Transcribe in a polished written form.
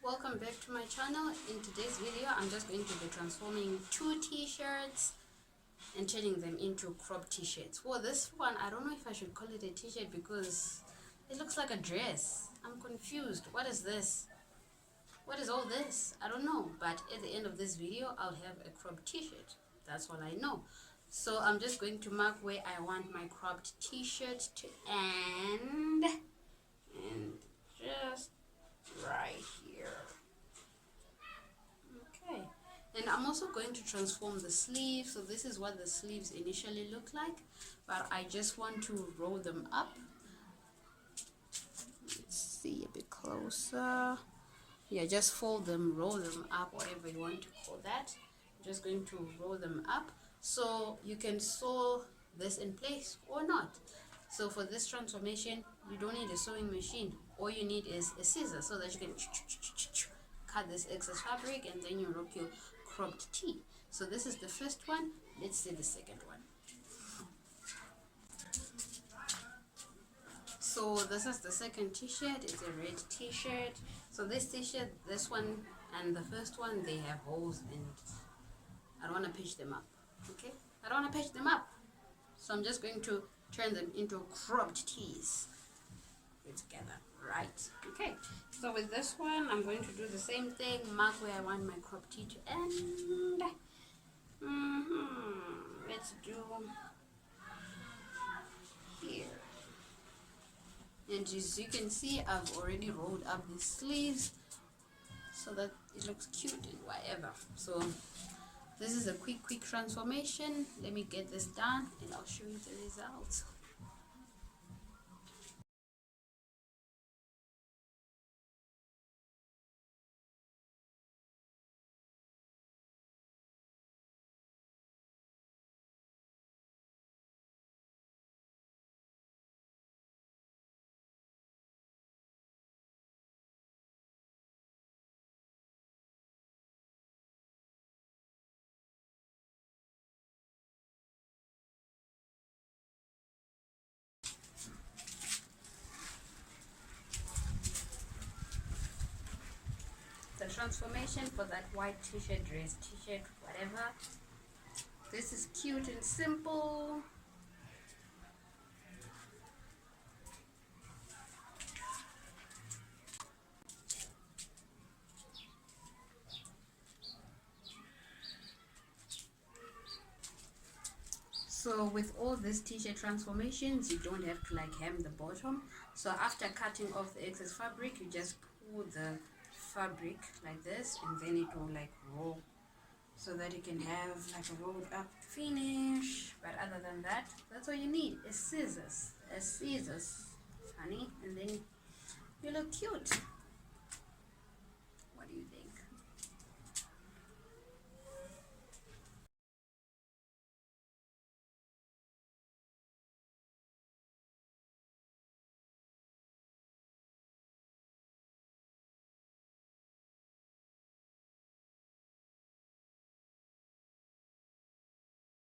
welcome back to my channel. In today's video I'm just going to be transforming two t-shirts and turning them into crop t-shirts. Well, this one I don't know if I should call it a t-shirt because it looks like a dress. I'm confused. What is this? What is all this? I don't know, but at the end of this video I'll have a crop t-shirt. That's all I know. So I'm just going to mark where I want my cropped t-shirt to end, and just right here. Okay, and I'm also going to transform the sleeves. So this is what the sleeves initially look like, but I just want to roll them up. Let's see a bit closer. Yeah, just fold them, roll them up, whatever you want to call that. I'm just going to roll them up so you can sew this in place or not. So for this transformation you don't need a sewing machine. All you need is a scissor so that you can cut this excess fabric, and then you rope your cropped tee. So this is the first one. Let's see the second one. So this is the second t-shirt. It's a red t-shirt. So this t-shirt, this one and the first one, they have holes, and I don't want to patch them up. Okay, I don't want to patch them up, so I'm just going to turn them into cropped tees together, right? Okay, so with this one I'm going to do the same thing. Mark where I want my cropped tee to end. Let's do here. And as you can see, I've already rolled up the sleeves so that it looks cute and whatever. So this is a quick transformation. Let me get this done and I'll show you the results. The transformation for that white t-shirt, dress t-shirt, whatever. This is cute and simple. So with all these t-shirt transformations, you don't have to like hem the bottom. So after cutting off the excess fabric, you just pull the fabric like this, and then it will like roll, so that you can have like a rolled up finish. But other than that, that's all you need is scissors, honey, and then you look cute.